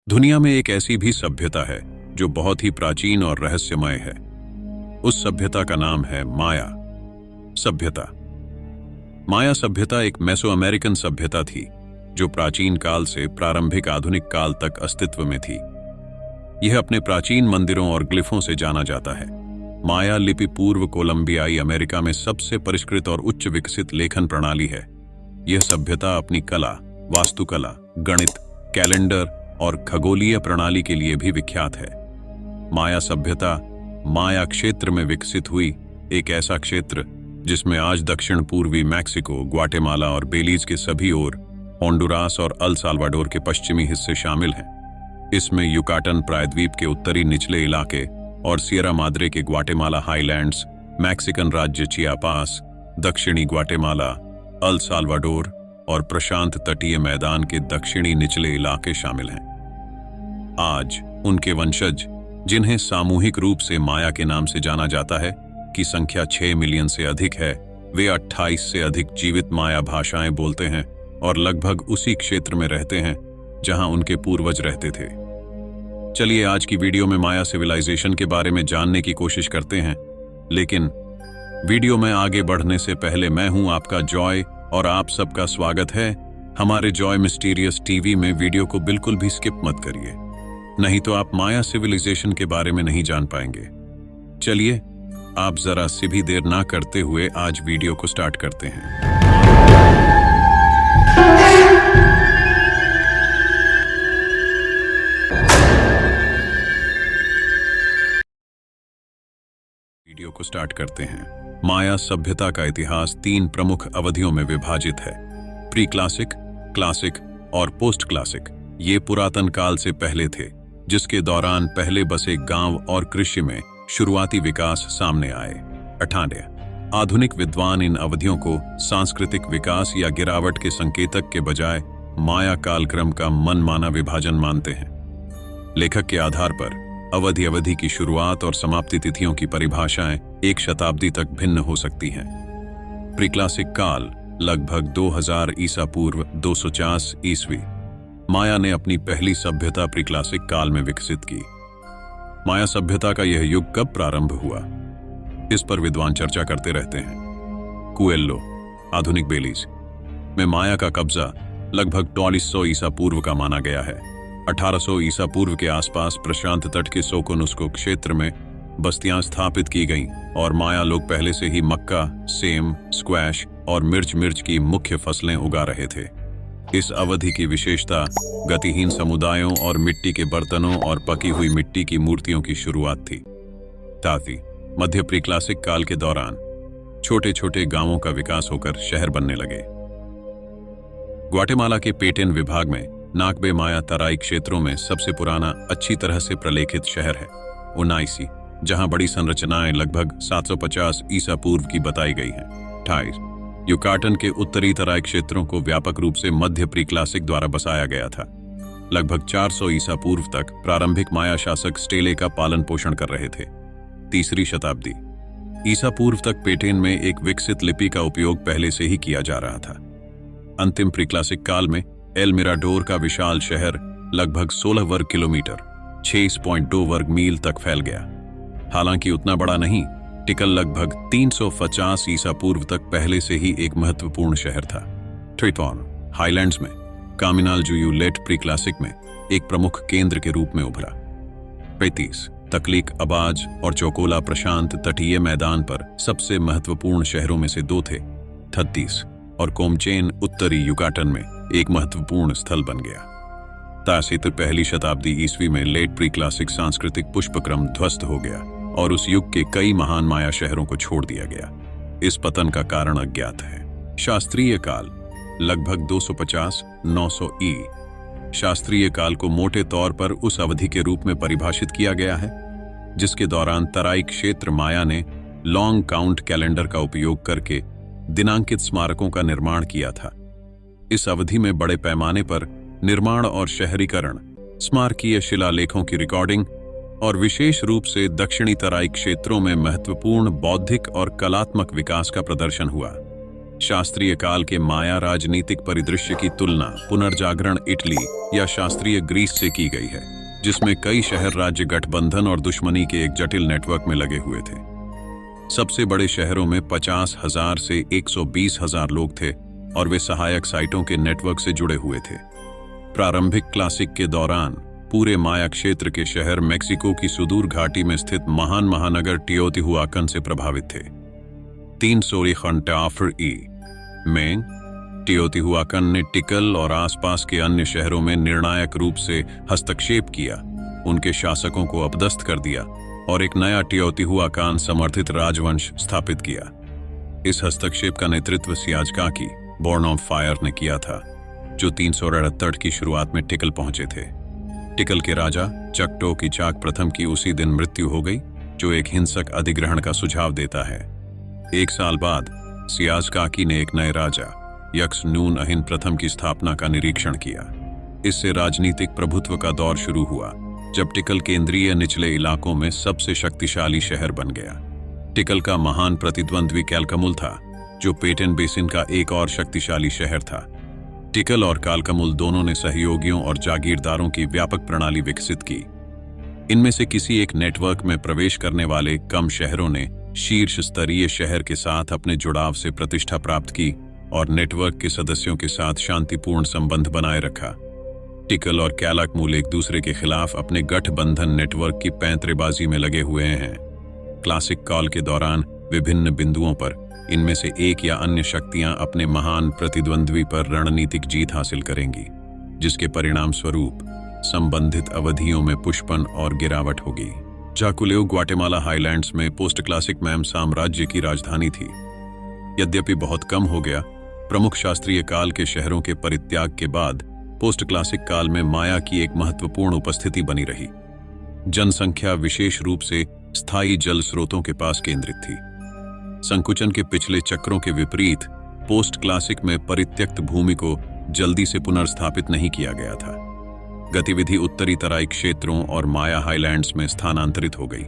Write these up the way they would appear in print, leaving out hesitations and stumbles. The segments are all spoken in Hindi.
दुनिया में एक ऐसी भी सभ्यता है जो बहुत ही प्राचीन और रहस्यमय है। उस सभ्यता का नाम है माया सभ्यता। माया सभ्यता एक मेसो अमेरिकन सभ्यता थी जो प्राचीन काल से प्रारंभिक आधुनिक काल तक अस्तित्व में थी। यह अपने प्राचीन मंदिरों और ग्लिफों से जाना जाता है। माया लिपि पूर्व कोलंबियाई अमेरिका में सबसे परिष्कृत और उच्च विकसित लेखन प्रणाली है। यह सभ्यता अपनी कला, वास्तुकला, गणित, कैलेंडर और खगोलीय प्रणाली के लिए भी विख्यात है। माया सभ्यता माया क्षेत्र में विकसित हुई, एक ऐसा क्षेत्र जिसमें आज दक्षिण पूर्वी मैक्सिको, ग्वाटेमाला और बेलीज के सभी ओर, होंडुरास और अल साल्वाडोर के पश्चिमी हिस्से शामिल हैं। इसमें युकाटन प्रायद्वीप के उत्तरी निचले इलाके और सियरा माद्रे के ग्वाटेमाला हाईलैंड्स, मैक्सिकन राज्य चियापास, दक्षिणी ग्वाटेमाला, अल साल्वाडोर और प्रशांत तटीय मैदान के दक्षिणी निचले इलाके शामिल हैं। आज उनके वंशज, जिन्हें सामूहिक रूप से माया के नाम से जाना जाता है, की संख्या 6 मिलियन से अधिक है। वे 28 से अधिक जीवित माया भाषाएं बोलते हैं और लगभग उसी क्षेत्र में रहते हैं जहां उनके पूर्वज रहते थे। चलिए आज की वीडियो में माया सिविलाइजेशन के बारे में जानने की कोशिश करते हैं। लेकिन वीडियो में आगे बढ़ने से पहले मैं हूं आपका जॉय और आप सबका स्वागत है हमारे जॉय मिस्टीरियस टीवी में। वीडियो को बिल्कुल भी स्किप मत करिए, नहीं तो आप माया सिविलाइजेशन के बारे में नहीं जान पाएंगे। चलिए आप जरा सी भी देर ना करते हुए आज वीडियो को स्टार्ट करते हैं। वीडियो को स्टार्ट करते हैं। माया सभ्यता का इतिहास 3 प्रमुख अवधियों में विभाजित है: प्री क्लासिक, क्लासिक और पोस्ट क्लासिक। ये पुरातन काल से पहले थे, जिसके दौरान पहले बसे गांव और कृषि में शुरुआती विकास सामने आए। 98 आधुनिक विद्वान इन अवधियों को सांस्कृतिक विकास या गिरावट के संकेतक के बजाय माया कालक्रम का मनमाना विभाजन मानते हैं। लेखक के आधार पर अवधि की शुरुआत और समाप्ति तिथियों की परिभाषाएं 1 शताब्दी तक भिन्न हो सकती हैं। प्रीक्लासिक काल लगभग 2000 ईसा पूर्व 250 ईस्वी। माया ने अपनी पहली सभ्यता प्रीक्लासिक काल में विकसित की। माया सभ्यता का यह युग कब प्रारंभ हुआ, इस पर विद्वान चर्चा करते रहते हैं। कुएल्लो, आधुनिक बेलीज में माया का कब्जा लगभग 2400 ईसा पूर्व का माना गया है। 1800 ईसा पूर्व के आसपास प्रशांत तट के सोकोनुस्को क्षेत्र में बस्तियां स्थापित की गईं और माया लोग पहले से ही मक्का, सेम, स्क्वैश और मिर्च की मुख्य फसलें उगा रहे थे। इस अवधि की विशेषता गतिहीन समुदायों और मिट्टी के बर्तनों और पकी हुई मिट्टी की मूर्तियों की शुरुआत थी। ताती मध्य प्रीक्लासिक काल के दौरान छोटे छोटे गांवों का विकास होकर शहर बनने लगे। ग्वाटेमाला के पेटेन विभाग में नाकबे माया तराई क्षेत्रों में सबसे पुराना अच्छी तरह से प्रलेखित शहर है उनाइसी, जहां बड़ी संरचनाएं लगभग 750 ईसा पूर्व की बताई गई हैं। 28 युकाटन के उत्तरी तराई क्षेत्रों को व्यापक रूप से मध्य प्रीक्लासिक द्वारा बसाया गया था। लगभग 400 ईसा पूर्व तक प्रारंभिक माया शासक स्टेले का पालन पोषण कर रहे थे। 3री शताब्दी ईसा पूर्व तक पेटेन में एक विकसित लिपि का उपयोग पहले से ही किया जा रहा था। अंतिम प्रीक्लासिक काल में एल मिराडोर का विशाल शहर लगभग 16 वर्ग किलोमीटर 6.2 वर्ग मील तक फैल गया। हालांकि उतना बड़ा नहीं, टिकल लगभग 350 ईसा पूर्व तक पहले से ही एक महत्वपूर्ण शहर था। ट्रिटॉन हाईलैंड्स में कामिनालजुयू लेट प्रीक्लासिक में एक प्रमुख केंद्र के रूप में उभरा। 35 तकलीक, अबाज और चौकोला प्रशांत तटीय मैदान पर सबसे महत्वपूर्ण शहरों में से 2 थे। 36 और कोमचेन उत्तरी युकाटन में एक महत्वपूर्ण स्थल बन गया। तासित पहली शताब्दी ईस्वी में लेट प्रीक्लासिक सांस्कृतिक पुष्पक्रम ध्वस्त हो गया और उस युग के कई महान माया शहरों को छोड़ दिया गया। इस पतन का कारण अज्ञात है। शास्त्रीय काल लगभग 250-900 ई। शास्त्रीय काल को मोटे तौर पर उस अवधि के रूप में परिभाषित किया गया है जिसके दौरान तराई क्षेत्र माया ने लॉन्ग काउंट कैलेंडर का उपयोग करके दिनांकित स्मारकों का निर्माण किया था। इस अवधि में बड़े पैमाने पर निर्माण और शहरीकरण, स्मारकीय शिलालेखों की रिकॉर्डिंग और विशेष रूप से दक्षिणी तराई क्षेत्रों में महत्वपूर्ण बौद्धिक और कलात्मक विकास का प्रदर्शन हुआ। शास्त्रीय काल के माया राजनीतिक परिदृश्य की तुलना पुनर्जागरण इटली या शास्त्रीय ग्रीस से की गई है, जिसमें कई शहर राज्य गठबंधन और दुश्मनी के एक जटिल नेटवर्क में लगे हुए थे। सबसे बड़े शहरों में 50,000 से 120,000 लोग थे और वे सहायक साइटों के नेटवर्क से जुड़े हुए थे। प्रारंभिक क्लासिक के दौरान पूरे माया क्षेत्र के शहर मेक्सिको की सुदूर घाटी में स्थित महान महानगर टियोतिहुआकन से प्रभावित थे। 300 में टियोतिहुआकन ने टिकल और आसपास के अन्य शहरों में निर्णायक रूप से हस्तक्षेप किया, उनके शासकों को अपदस्थ कर दिया और एक नया टियोतिहुआकान समर्थित राजवंश स्थापित किया। इस हस्तक्षेप का नेतृत्व सियाजकाकी बॉर्न ऑफ फायर ने किया था, जो 368 की शुरुआत में टिकल पहुंचे थे। टिकल के राजा चकटोकीचाक प्रथम की उसी दिन मृत्यु हो गई, जो एक हिंसक अधिग्रहण का सुझाव देता है। एक साल बाद सियाजकाकी ने एक नए राजा यक्स नून अहिन प्रथम की स्थापना का निरीक्षण किया। इससे राजनीतिक प्रभुत्व का दौर शुरू हुआ, जब टिकल केंद्रीय निचले इलाकों में सबसे शक्तिशाली शहर बन गया। टिकल का महान प्रतिद्वंद्वी कैलकमुल था, जो पेटेन बेसिन का एक और शक्तिशाली शहर था। टिकल और कालकमुल दोनों ने सहयोगियों और जागीरदारों की व्यापक प्रणाली विकसित की। इनमें से किसी एक नेटवर्क में प्रवेश करने वाले कम शहरों ने शीर्ष स्तरीय शहर के साथ अपने जुड़ाव से प्रतिष्ठा प्राप्त की और नेटवर्क के सदस्यों के साथ शांतिपूर्ण संबंध बनाए रखा। टिकल और कैलकमुल एक दूसरे के खिलाफ अपने गठबंधन नेटवर्क की पैंतरेबाजी में लगे हुए हैं। क्लासिक काल के दौरान विभिन्न बिंदुओं पर इनमें से एक या अन्य शक्तियां अपने महान प्रतिद्वंद्वी पर रणनीतिक जीत हासिल करेंगी, जिसके परिणाम स्वरूप संबंधित अवधियों में पुष्पन और गिरावट होगी। जाकुलेओ ग्वाटेमाला हाईलैंड्स में पोस्ट क्लासिक मैम साम्राज्य की राजधानी थी। यद्यपि बहुत कम हो गया, प्रमुख शास्त्रीय काल के शहरों के परित्याग के बाद पोस्ट क्लासिक काल में माया की एक महत्वपूर्ण उपस्थिति बनी रही। जनसंख्या विशेष रूप से स्थायी जल स्रोतों के पास केंद्रित थी। संकुचन के पिछले चक्रों के विपरीत पोस्ट क्लासिक में परित्यक्त भूमि को जल्दी से पुनर्स्थापित नहीं किया गया था। गतिविधि उत्तरी तराई क्षेत्रों और माया हाईलैंड्स में स्थानांतरित हो गई।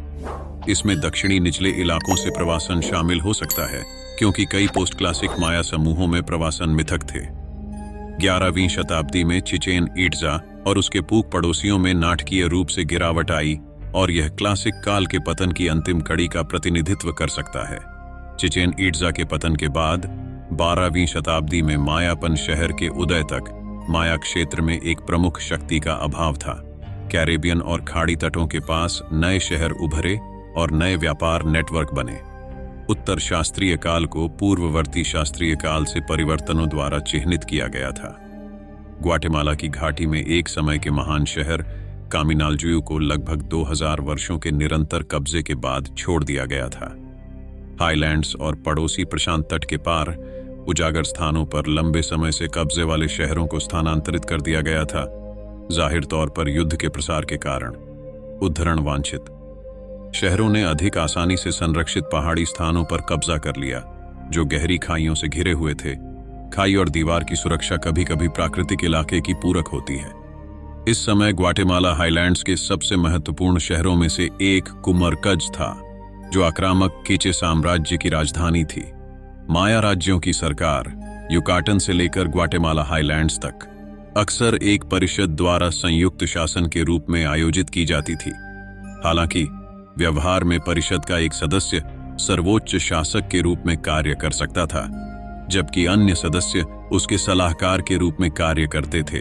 इसमें दक्षिणी निचले इलाकों से प्रवासन शामिल हो सकता है, क्योंकि कई पोस्ट क्लासिक माया समूहों में प्रवासन मिथक थे। 11वीं शताब्दी में चिचेन इट्जा और उसके पूर्व पड़ोसियों में नाटकीय रूप से गिरावट आई और यह क्लासिक काल के पतन की अंतिम कड़ी का प्रतिनिधित्व कर सकता है। चिचेन इट्जा के पतन के बाद 12वीं शताब्दी में मायापन शहर के उदय तक माया क्षेत्र में एक प्रमुख शक्ति का अभाव था। कैरेबियन और खाड़ी तटों के पास नए शहर उभरे और नए व्यापार नेटवर्क बने। उत्तर शास्त्रीय काल को पूर्ववर्ती शास्त्रीय काल से परिवर्तनों द्वारा चिह्नित किया गया था। ग्वाटेमाला की घाटी में एक समय के महान शहर कामिनालजुयू को लगभग 2000 वर्षों के निरंतर कब्जे के बाद छोड़ दिया गया था। हाईलैंड्स और पड़ोसी प्रशांत तट के पार उजागर स्थानों पर लंबे समय से कब्जे वाले शहरों को स्थानांतरित कर दिया गया था, जाहिर तौर पर युद्ध के प्रसार के कारण। उद्धरण वांछित शहरों ने अधिक आसानी से संरक्षित पहाड़ी स्थानों पर कब्जा कर लिया, जो गहरी खाइयों से घिरे हुए थे। खाई और दीवार की सुरक्षा कभी कभी प्राकृतिक इलाके की पूरक होती है। इस समय ग्वाटेमाला हाईलैंड्स के सबसे महत्वपूर्ण शहरों में से एक कुमरकज था, जो आक्रामक कीचे साम्राज्य की राजधानी थी। माया राज्यों की सरकार युकाटन से लेकर ग्वाटेमाला हाईलैंड्स तक अक्सर एक परिषद द्वारा संयुक्त शासन के रूप में आयोजित की जाती थी। हालांकि व्यवहार में परिषद का एक सदस्य सर्वोच्च शासक के रूप में कार्य कर सकता था, जबकि अन्य सदस्य उसके सलाहकार के रूप में कार्य करते थे।